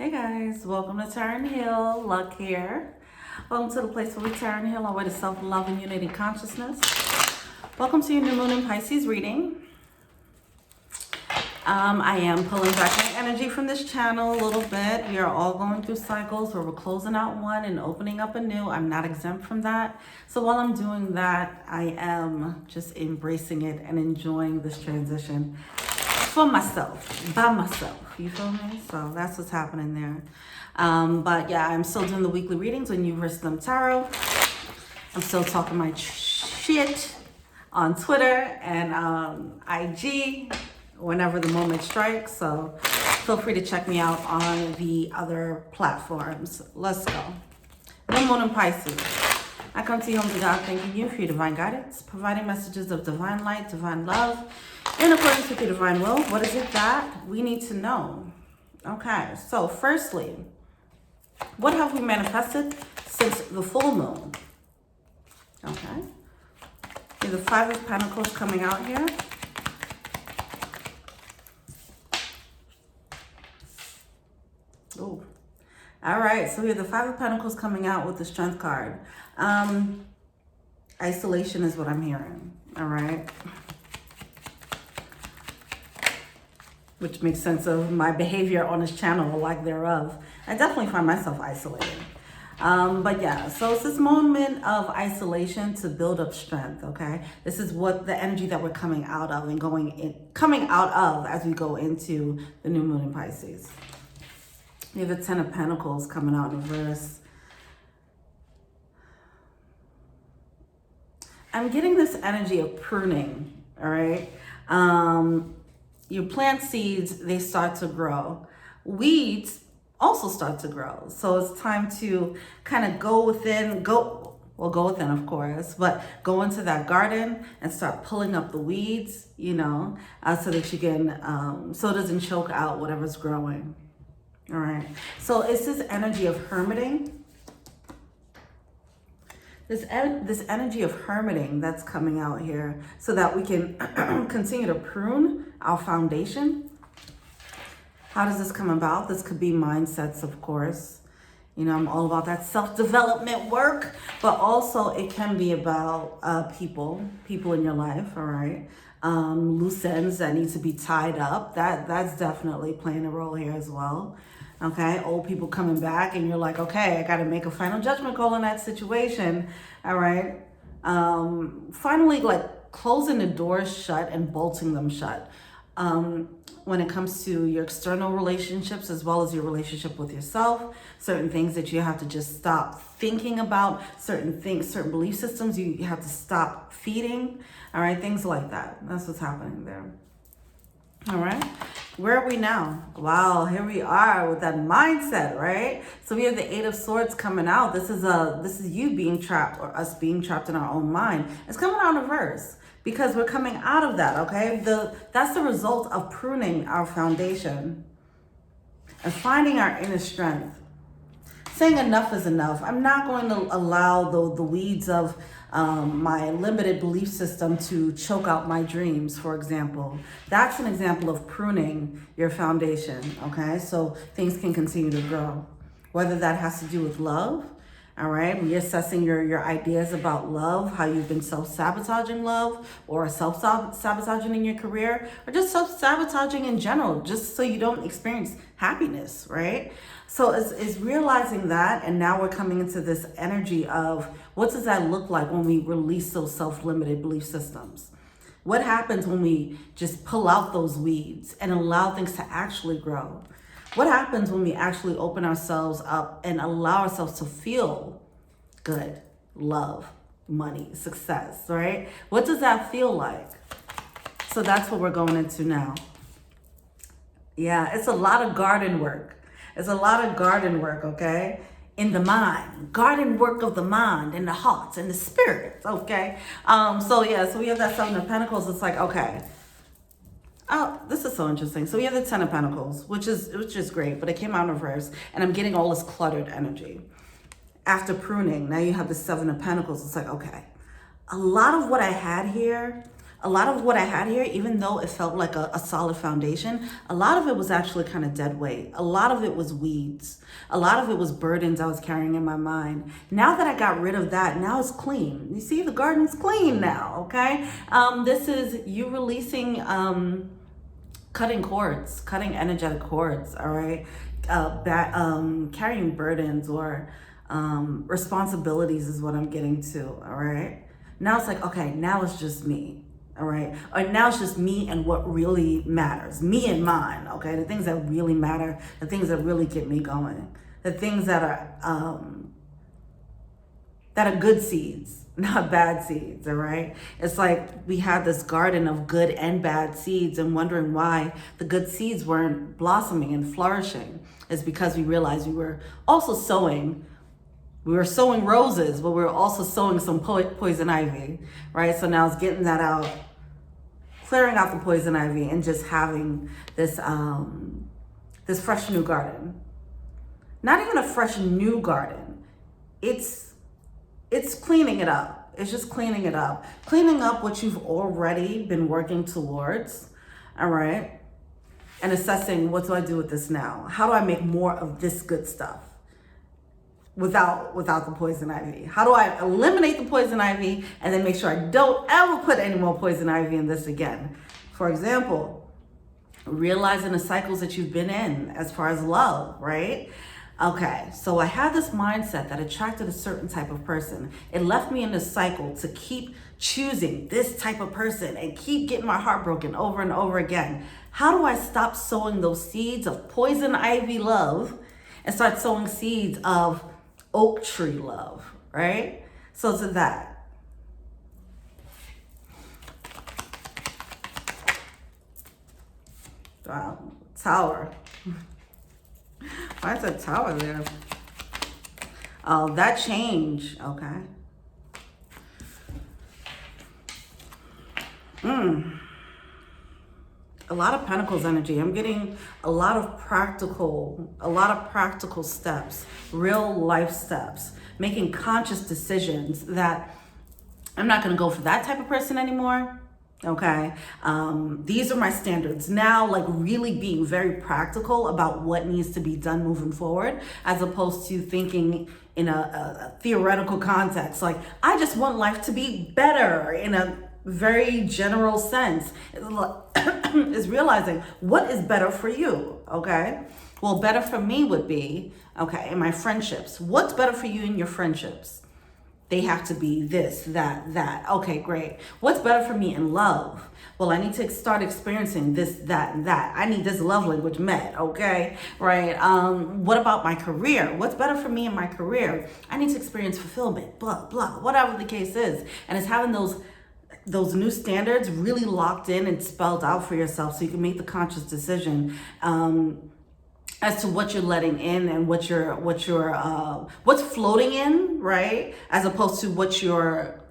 Hey guys, welcome to Turn Heal. Luck here. Welcome to the place where we turn heal our way to self-love and unity consciousness. Welcome to your new moon in Pisces reading. I am pulling back my energy from this channel a little bit. We are all going through cycles where we're closing out one and opening up a new. I'm not exempt from that. So while I'm doing that, I am just embracing it and enjoying this transition for myself, by myself. You feel me? So that's what's happening there. But yeah, I'm still doing the weekly readings on Wisdom Tarot. I'm still talking my shit on Twitter and IG whenever the moment strikes. So feel free to check me out on the other platforms. Let's go. New moon in Pisces. I come to you, home to God, thanking you for your divine guidance, providing messages of divine light, divine love, in accordance with your divine will. What is it that we need to know? Okay, so firstly, what have we manifested since the full moon? Okay. The Five of Pentacles coming out here. Oh, all right. So we have the Five of Pentacles coming out with the Strength card. Isolation is what I'm hearing. All right. Which makes sense of my behavior on this channel, or lack thereof. I definitely find myself isolated. But yeah, so it's this moment of isolation to build up strength, okay? This is what the energy that we're coming out of and coming out of as we go into the new moon in Pisces. We have the Ten of Pentacles coming out in reverse. I'm getting this energy of pruning, all right? You plant seeds, they start to grow. Weeds also start to grow. So it's time to kind of go within, of course, but go into that garden and start pulling up the weeds, so that you can, so it doesn't choke out whatever's growing. All right. So it's this energy of hermiting. This energy of hermiting that's coming out here so that we can continue to prune our foundation. How does this come about? This could be mindsets, of course. I'm all about that self-development work, but also it can be about people in your life, all right? Loose ends that need to be tied up. That's definitely playing a role here as well. Okay, old people coming back and you're like, okay, I got to make a final judgment call in that situation. All right. Finally, like closing the doors shut and bolting them shut. When it comes to your external relationships, as well as your relationship with yourself, certain things that you have to just stop thinking about, certain belief systems you have to stop feeding. All right, things like that. That's what's happening there. All right, where are we now? Wow, here we are with that mindset, right? So we have the Eight of Swords coming out. This is you being trapped, or us being trapped in our own mind. It's coming out in reverse because we're coming out of that, okay? That's the result of pruning our foundation and finding our inner strength. Saying enough is enough. I'm not going to allow the weeds of my limited belief system to choke out my dreams, for example. That's an example of pruning your foundation, okay? So things can continue to grow. Whether that has to do with love, all right? Reassessing your ideas about love, how you've been self-sabotaging love, or self-sabotaging in your career, or just self-sabotaging in general, just so you don't experience happiness, right? So it's realizing that, and now we're coming into this energy of what does that look like when we release those self-limited belief systems? What happens when we just pull out those weeds and allow things to actually grow? What happens when we actually open ourselves up and allow ourselves to feel good, love, money, success, right? What does that feel like? So that's what we're going into now. Yeah, it's a lot of garden work. It's a lot of garden work, okay? In the mind, garden work of the mind and the heart and the spirit, okay? So we have that Seven of Pentacles. It's like, okay. Oh, this is so interesting. So we have the Ten of Pentacles, which is great, but it came out in reverse, and I'm getting all this cluttered energy. After pruning, now you have the Seven of Pentacles. It's like, okay, a lot of what I had here a lot of what I had here, even though it felt like a solid foundation, a lot of it was actually kind of dead weight. A lot of it was weeds. A lot of it was burdens I was carrying in my mind. Now that I got rid of that, now it's clean. You see, the garden's clean now, okay? This is you releasing, cutting cords, cutting energetic cords, all right? Carrying burdens or responsibilities is what I'm getting to, all right? Now it's like, okay, now it's just me, all right? Or now it's just me and what really matters, me and mine, okay? The things that really matter, the things that really get me going, the things that are good seeds, not bad seeds, all right? It's like we had this garden of good and bad seeds and wondering why the good seeds weren't blossoming and flourishing. It's because we realized we were also sowing. We were sowing roses, but we were also sowing some poison ivy, right? So now it's getting that out, clearing out the poison ivy and just having this, this fresh new garden. Not even a fresh new garden. It's cleaning it up. It's just cleaning it up. Cleaning up what you've already been working towards, all right? And assessing, what do I do with this now? How do I make more of this good stuff? Without the poison ivy? How do I eliminate the poison ivy and then make sure I don't ever put any more poison ivy in this again? For example, realizing the cycles that you've been in as far as love, right? Okay, so I had this mindset that attracted a certain type of person. It left me in this cycle to keep choosing this type of person and keep getting my heart broken over and over again. How do I stop sowing those seeds of poison ivy love and start sowing seeds of oak tree love, right? So to that. Wow, tower. Why is a tower there? Oh, that change, okay. A lot of Pentacles energy. I'm getting a lot of practical steps, real life steps, making conscious decisions that I'm not going to go for that type of person anymore. Okay. These are my standards now, like really being very practical about what needs to be done moving forward, as opposed to thinking in a theoretical context. Like, I just want life to be better in a very general sense. Is realizing what is better for you, okay? Well, better for me would be, okay, in my friendships. What's better for you in your friendships? They have to be this, that. Okay, great. What's better for me in love? Well, I need to start experiencing this, that, and that. I need this love language met, okay? Right? What about my career? What's better for me in my career? I need to experience fulfillment, blah, blah, whatever the case is. And it's having those new standards really locked in and spelled out for yourself so you can make the conscious decision as to what you're letting in and what's floating in, right? As opposed to what you're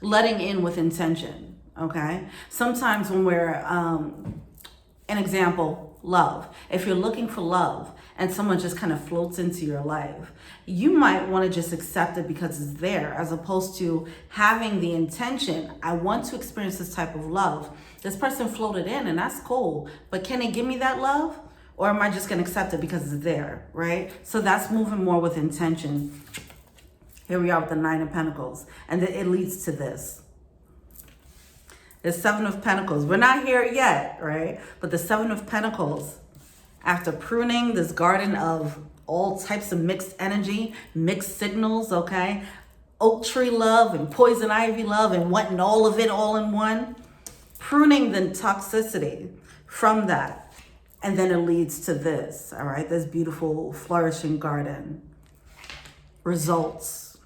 letting in with intention, okay? Sometimes when we're, an example, love. If you're looking for love and someone just kind of floats into your life, you might want to just accept it because it's there, as opposed to having the intention, I want to experience this type of love. This person floated in and that's cool, but can they give me that love? Or am I just going to accept it because it's there, right? So that's moving more with intention. Here we are with the Nine of Pentacles, and it leads to this. The Seven of Pentacles. We're not here yet, right? But the Seven of Pentacles, after pruning this garden of all types of mixed energy, mixed signals, okay? Oak tree love and poison ivy love and wanting all of it all in one. Pruning the toxicity from that. And then it leads to this, all right? This beautiful flourishing garden. Results.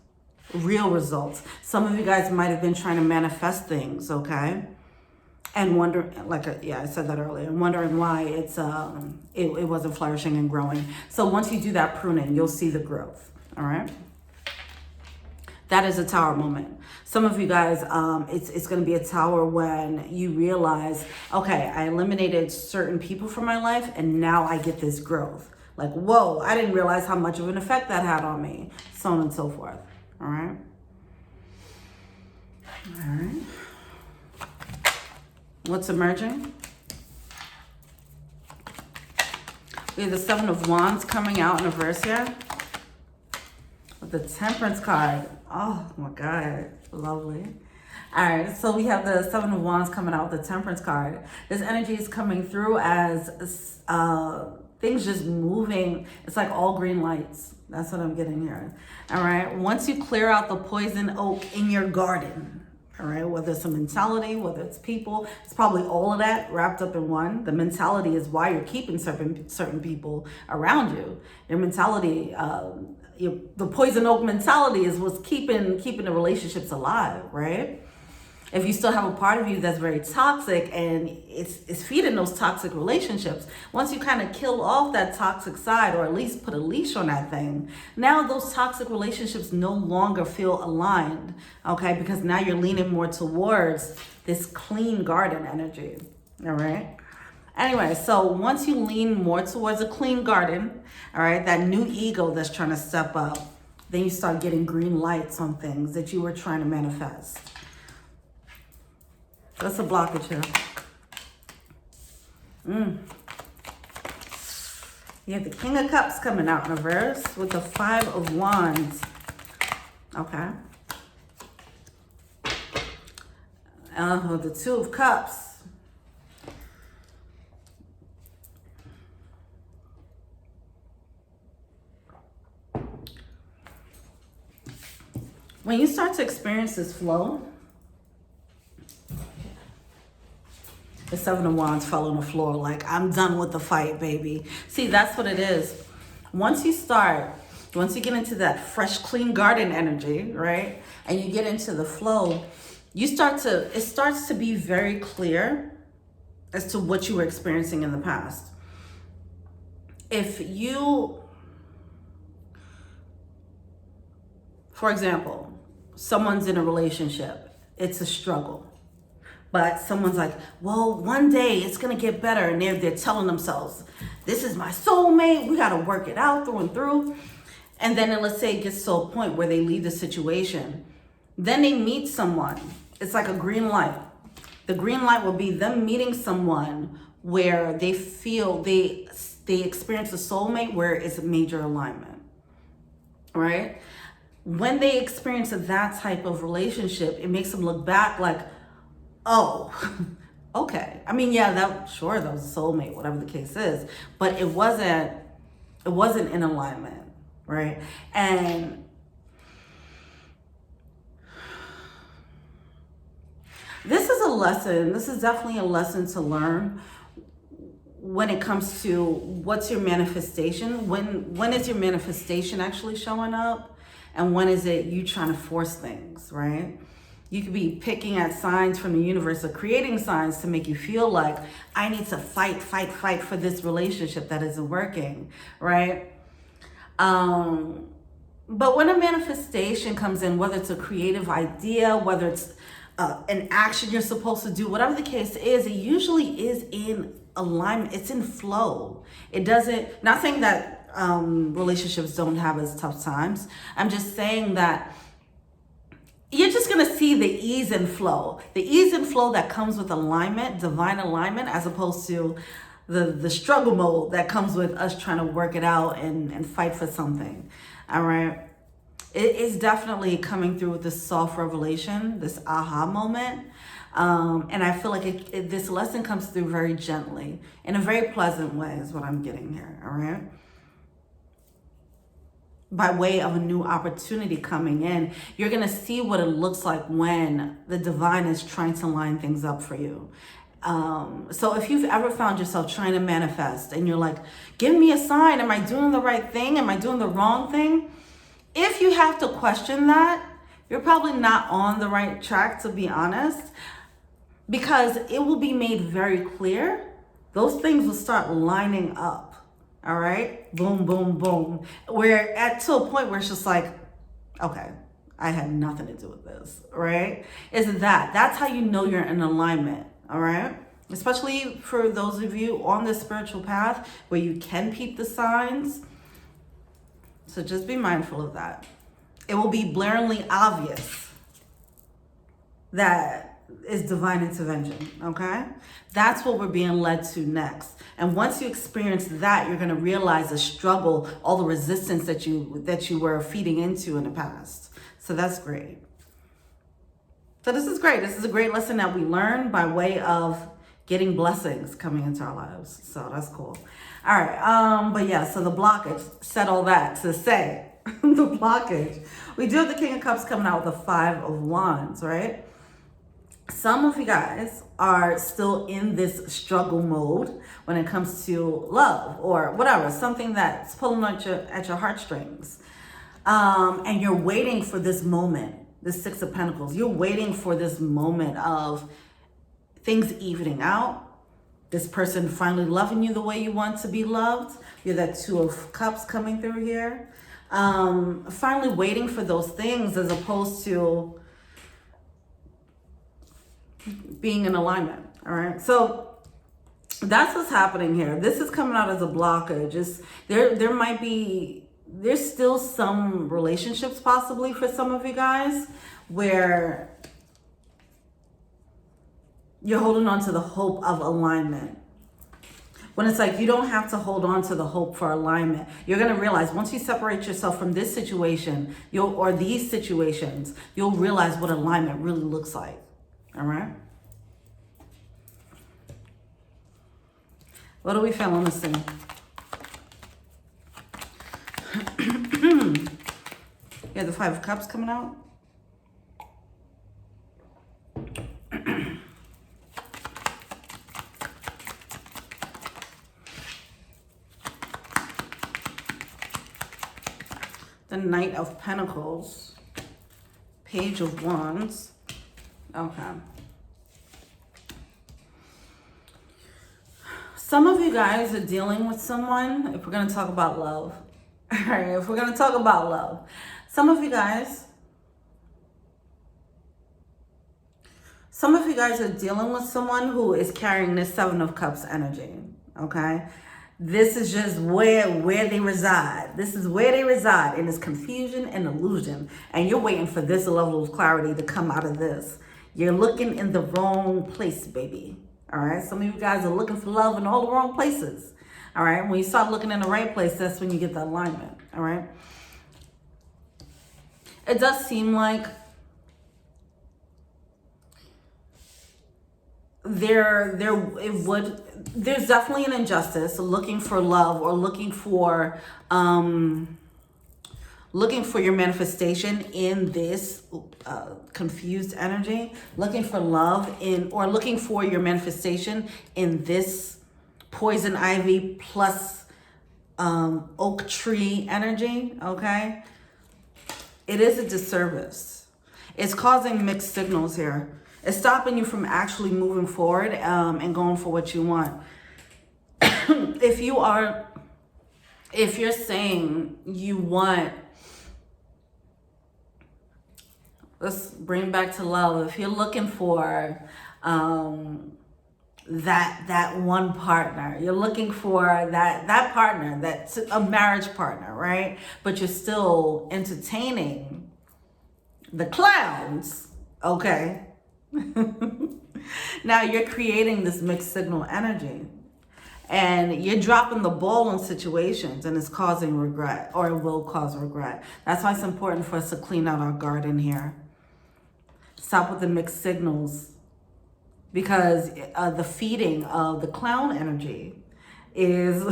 Real results. Some of you guys might have been trying to manifest things, okay? And wondering, I said that earlier, and wondering why it wasn't flourishing and growing. So once you do that pruning, you'll see the growth, all right? That is a tower moment. Some of you guys, it's going to be a tower when you realize, okay, I eliminated certain people from my life, and now I get this growth. Like, whoa, I didn't realize how much of an effect that had on me, so on and so forth, all right? All right. What's emerging? We have the Seven of Wands coming out in reverse here. With the Temperance card. Oh my God, lovely. All right, so we have the Seven of Wands coming out with the Temperance card. This energy is coming through as things just moving. It's like all green lights. That's what I'm getting here. All right, once you clear out the poison oak in your garden, all right, whether it's a mentality, whether it's people, it's probably all of that wrapped up in one. The mentality is why you're keeping certain people around you. Your mentality, the poison oak mentality is what's keeping the relationships alive, right? If you still have a part of you that's very toxic and it's feeding those toxic relationships, once you kind of kill off that toxic side, or at least put a leash on that thing, now those toxic relationships no longer feel aligned, okay? Because now you're leaning more towards this clean garden energy, all right? Anyway, so once you lean more towards a clean garden, all right, that new ego that's trying to step up, then you start getting green lights on things that you were trying to manifest. That's a blockage here. You have the King of Cups coming out in reverse with the Five of Wands. Okay. The Two of Cups. When you start to experience this flow, the Seven of Wands fell on the floor like, I'm done with the fight, baby. See, that's what it is. Once you get into that fresh, clean garden energy, right? And you get into the flow, it starts to be very clear as to what you were experiencing in the past. For example, someone's in a relationship, it's a struggle. But someone's like, well, one day it's going to get better. And they're telling themselves, this is my soulmate. We got to work it out through and through. And then let's say it gets to a point where they leave the situation. Then they meet someone. It's like a green light. The green light will be them meeting someone where they feel they experience a soulmate where it's a major alignment, right? When they experience that type of relationship, it makes them look back like, oh, okay. I mean, yeah, that was a soulmate, whatever the case is, but it wasn't in alignment, right? And this is a lesson. This is definitely a lesson to learn when it comes to what's your manifestation. When is your manifestation actually showing up, and when is it you trying to force things, right? You could be picking at signs from the universe or creating signs to make you feel like I need to fight for this relationship that isn't working, right? But when a manifestation comes in, whether it's a creative idea, whether it's an action you're supposed to do, whatever the case is, it usually is in alignment. It's in flow. It doesn't, not saying that relationships don't have as tough times. I'm just saying that you're just going to see the ease and flow. The ease and flow that comes with alignment, divine alignment, as opposed to the struggle mode that comes with us trying to work it out and fight for something. All right. It is definitely coming through with this soft revelation, this aha moment. And I feel like this lesson comes through very gently, in a very pleasant way is what I'm getting here. All right. By way of a new opportunity coming in, you're going to see what it looks like when the divine is trying to line things up for you. So if you've ever found yourself trying to manifest and you're like, give me a sign. Am I doing the right thing? Am I doing the wrong thing? If you have to question that, you're probably not on the right track, to be honest, because it will be made very clear. Those things will start lining up. All right. Boom, boom, boom. We're to a point where it's just like, okay, I had nothing to do with this. Right. That's how you know you're in alignment. All right. Especially for those of you on the spiritual path where you can peep the signs. So just be mindful of that. It will be blaringly obvious that is divine intervention, okay? That's what we're being led to next. And once you experience that, you're going to realize the struggle, all the resistance that you were feeding into in the past. So that's great. So this is great. This is a great lesson that we learn by way of getting blessings coming into our lives. So that's cool. All right. But yeah, so the blockage, said all that to say the blockage. We do have the King of Cups coming out with the 5 of Wands, right? Some of you guys are still in this struggle mode when it comes to love or whatever, something that's pulling at your heartstrings. And you're waiting for this moment, the 6 of Pentacles. You're waiting for this moment of things evening out. This person finally loving you the way you want to be loved. You're that 2 of Cups coming through here. Finally waiting for those things as opposed to being in alignment. All right. So that's what's happening here. This is coming out as a blockage. There's still some relationships possibly for some of you guys where you're holding on to the hope of alignment. When it's like you don't have to hold on to the hope for alignment. You're going to realize once you separate yourself from this situation, or these situations, you'll realize what alignment really looks like. All right. What do we feel on this thing? You have the 5 of Cups coming out. The Knight of Pentacles. Page of Wands. Okay. Some of you guys are dealing with someone, if we're going to talk about love. All right, if we're going to talk about love. Some of you guys are dealing with someone who is carrying this 7 of Cups energy, okay? This is just where they reside. This is where they reside in this confusion and illusion. And you're waiting for this level of clarity to come out of this. You're looking in the wrong place, baby. All right. Some of you guys are looking for love in all the wrong places. All right. When you start looking in the right place, that's when you get the alignment. All right. It does seem like there's definitely an injustice, looking for love or looking for your manifestation in this confused energy, looking for love or looking for your manifestation in this poison ivy plus oak tree energy, okay? It is a disservice. It's causing mixed signals here. It's stopping you from actually moving forward and going for what you want. If you're saying you want, let's bring back to love. If you're looking for that one partner, you're looking for that partner, that's a marriage partner, right? But you're still entertaining the clowns, okay? Now you're creating this mixed signal energy and you're dropping the ball in situations and it's causing regret, or it will cause regret. That's why it's important for us to clean out our garden here. Stop with the mixed signals, because the feeding of the clown energy is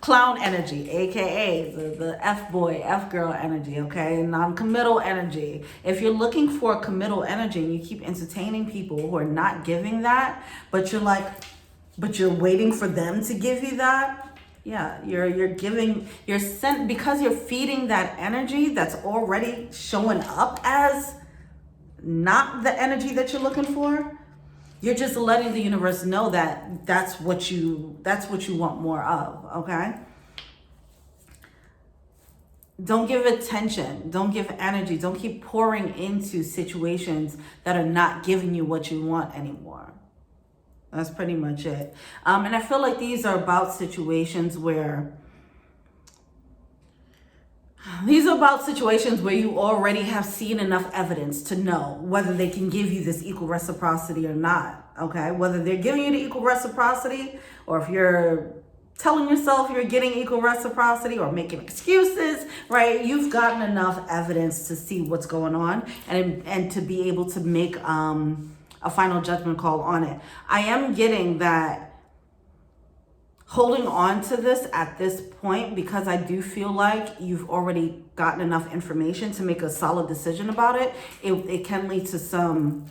clown energy, aka the F-boy, F-girl energy, okay? Non-committal energy. If you're looking for committal energy and you keep entertaining people who are not giving that, but you're waiting for them to give you that, yeah, because you're feeding that energy that's already showing up as not the energy that you're looking for. You're just letting the universe know that that's what you want more of, okay? Don't give attention, don't give energy, don't keep pouring into situations that are not giving you what you want anymore. That's pretty much it. And I feel like these are about situations where These are about situations where you already have seen enough evidence to know whether they can give you this equal reciprocity or not, okay? Whether they're giving you the equal reciprocity, or if you're telling yourself you're getting equal reciprocity or making excuses, right? You've gotten enough evidence to see what's going on and to be able to make a final judgment call on it. I am getting that holding on to this at this point, because I do feel like you've already gotten enough information to make a solid decision about it. It can lead to some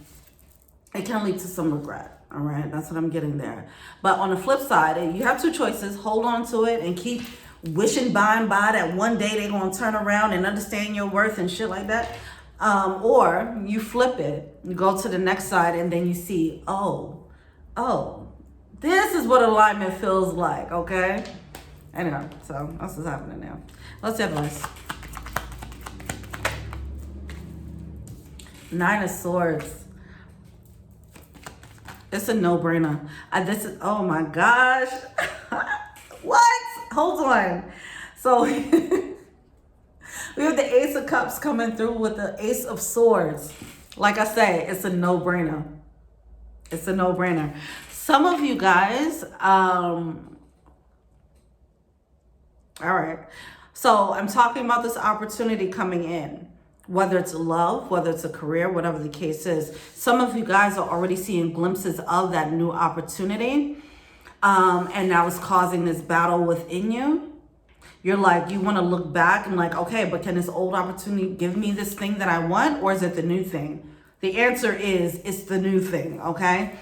regret. All right, that's what I'm getting there. But on the flip side, you have two choices: hold on to it and keep wishing by and by that one day they're gonna turn around and understand your worth and shit like that. Or you flip it, you go to the next side, and then you see, oh, this is what alignment feels like, okay? Anyway, so that's what's happening now. Let's have this. 9 of Swords. It's a no-brainer. This is, oh my gosh. What? Hold on. So we have the Ace of Cups coming through with the Ace of Swords. Like I say, it's a no-brainer. It's a no-brainer. Some of you guys, all right. So I'm talking about this opportunity coming in, whether it's love, whether it's a career, whatever the case is. Some of you guys are already seeing glimpses of that new opportunity. And that was causing this battle within you. You're like, you want to look back and like, okay, but can this old opportunity give me this thing that I want? Or is it the new thing? The answer is, it's the new thing, okay?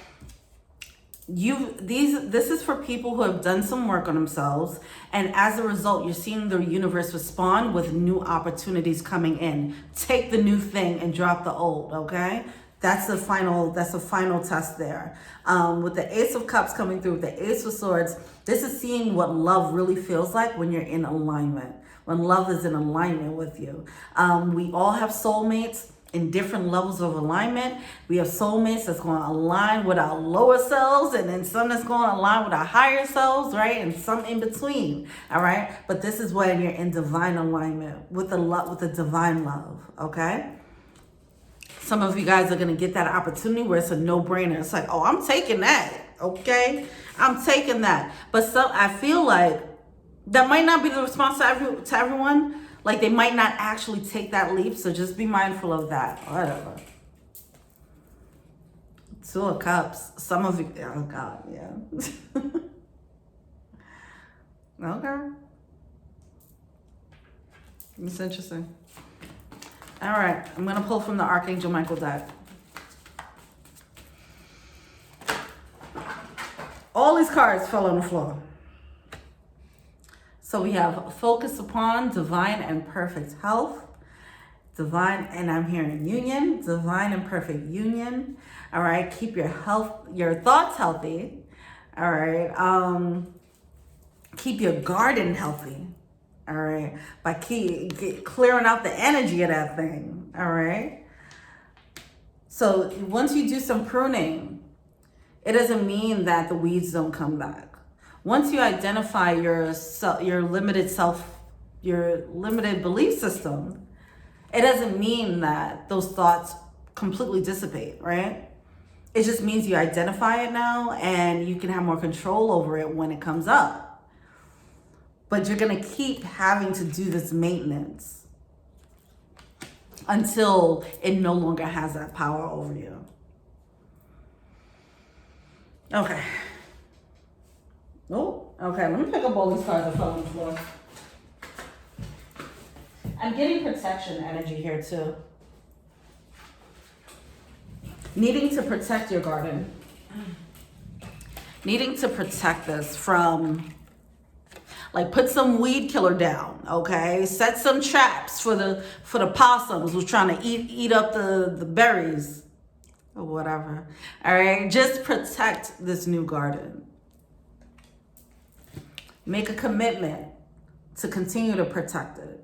This is for people who have done some work on themselves, and as a result, you're seeing the universe respond with new opportunities coming in. Take the new thing and drop the old, okay? That's the final test there. With the Ace of Cups coming through, with the Ace of Swords, this is seeing what love really feels like when you're in alignment, when love is in alignment with you. We all have soulmates in different levels of alignment. We have soulmates that's going to align with our lower selves, and then some that's going to align with our higher selves, right? And some in between, all right? But this is when you're in divine alignment with the divine love, okay? Some of you guys are going to get that opportunity where it's a no-brainer. It's like, oh, I'm taking that, okay? I'm taking that. But I feel like that might not be the response to everyone. Like, they might not actually take that leap, so just be mindful of that. Whatever. 2 of Cups. Some of you, oh God, yeah. Okay. It's interesting. All right, I'm going to pull from the Archangel Michael deck. All these cards fell on the floor. So we have focus upon divine and perfect health, divine, and I'm hearing union, divine and perfect union. All right, keep your thoughts healthy. All right, keep your garden healthy. All right, by clearing out the energy of that thing. All right. So once you do some pruning, it doesn't mean that the weeds don't come back. Once you identify your limited belief system, it doesn't mean that those thoughts completely dissipate, right? It just means you identify it now and you can have more control over it when it comes up. But you're going to keep having to do this maintenance until it no longer has that power over you. Okay. Oh, okay. Let me pick up all these cards that fell on the floor. I'm getting protection energy here too. Needing to protect your garden. Needing to protect this from, like, put some weed killer down, okay? Set some traps for the possums who's trying to eat up the berries or whatever. All right, just protect this new garden. Make a commitment to continue to protect it.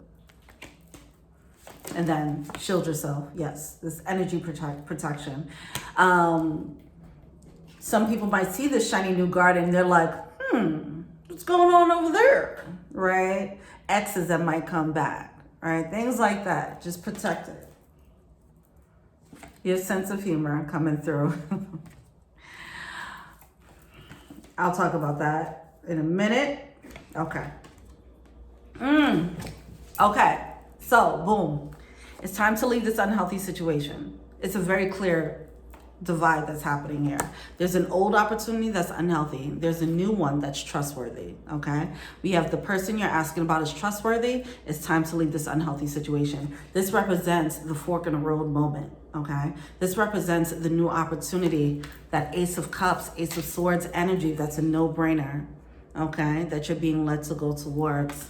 And then shield yourself. Yes, this energy protection. Some people might see this shiny new garden. They're like, what's going on over there? Right? Exes that might come back. All right, things like that. Just protect it. Your sense of humor coming through. I'll talk about that in a minute. Okay. Okay. So, boom. It's time to leave this unhealthy situation. It's a very clear divide that's happening here. There's an old opportunity that's unhealthy. There's a new one that's trustworthy, okay? We have the person you're asking about is trustworthy. It's time to leave this unhealthy situation. This represents the fork in the road moment, okay? This represents the new opportunity, that Ace of Cups, Ace of Swords energy, that's a no-brainer, okay? That you're being led to go towards.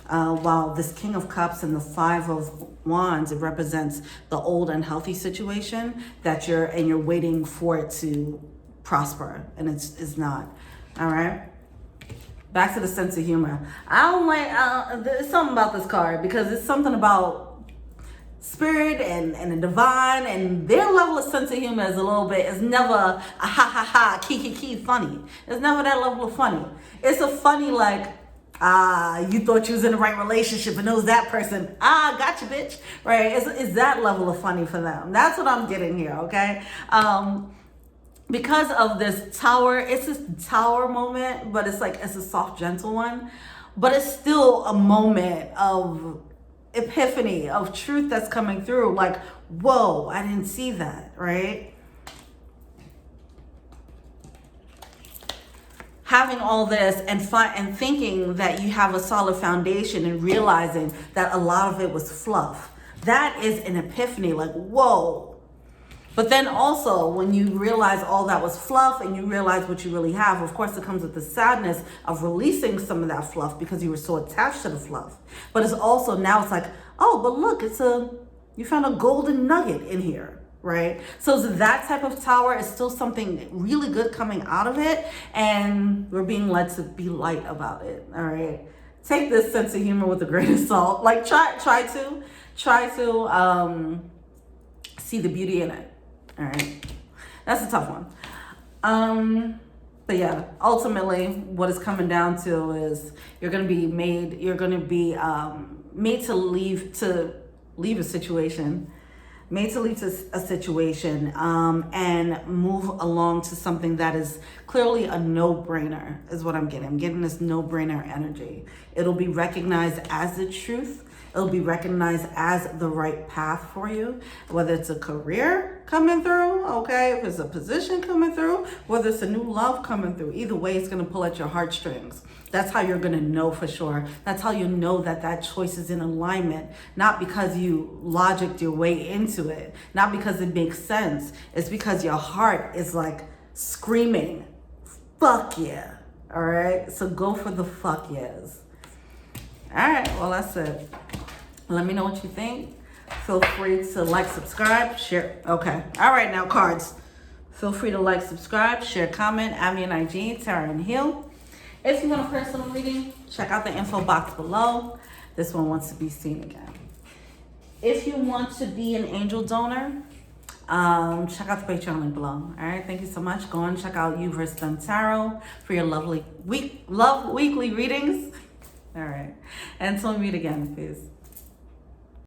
While this King of Cups and the Five of Wands, it represents the old unhealthy situation that you're waiting for it to prosper, and it's not. All right. Back to the sense of humor. I don't like. There's something about this card because it's something about spirit and the divine, and their level of sense of humor is a little bit. It's never a ha ha ha, key funny. It's never that level of funny. It's a funny like. You thought you was in the right relationship and it was that person. Gotcha, bitch. Right? It's that level of funny for them. That's what I'm getting here, okay? Because of this tower, it's a tower moment, but it's a soft, gentle one. But it's still a moment of epiphany, of truth that's coming through. Like, whoa, I didn't see that, right? Having all this and thinking that you have a solid foundation and realizing that a lot of it was fluff. That is an epiphany, like, whoa. But then also when you realize all that was fluff and you realize what you really have, of course it comes with the sadness of releasing some of that fluff because you were so attached to the fluff. But it's also now it's like, oh, but look, you found a golden nugget in here. Right? So that type of tower is still something really good coming out of it, and we're being led to be light about it. All right. Take this sense of humor with a grain of salt. Like try to see the beauty in it. All right. That's a tough one. But yeah, ultimately what it's coming down to is you're gonna be made to leave a situation. Made to leave to a situation and move along to something that is clearly a no-brainer is what I'm getting. I'm getting this no-brainer energy. It'll be recognized as the truth. It'll be recognized as the right path for you, whether it's a career coming through, okay, if it's a position coming through, whether it's a new love coming through. Either way, it's going to pull at your heartstrings. That's how you're going to know for sure. That's how you know that that choice is in alignment. Not because you logicked your way into it. Not because it makes sense. It's because your heart is like screaming, fuck yeah. All right? So go for the fuck yes. All right. Well, that's it. Let me know what you think. Feel free to like, subscribe, share. Okay. All right, now cards. Feel free to like, subscribe, share, comment, add me on IG, Tara and Heal. If you want a personal reading, check out the info box below. This one wants to be seen again. If you want to be an angel donor, check out the Patreon link below. All right, thank you so much. Go and check out You vs. Them Tarot for your lovely weekly readings. All right, and until we meet again, peace.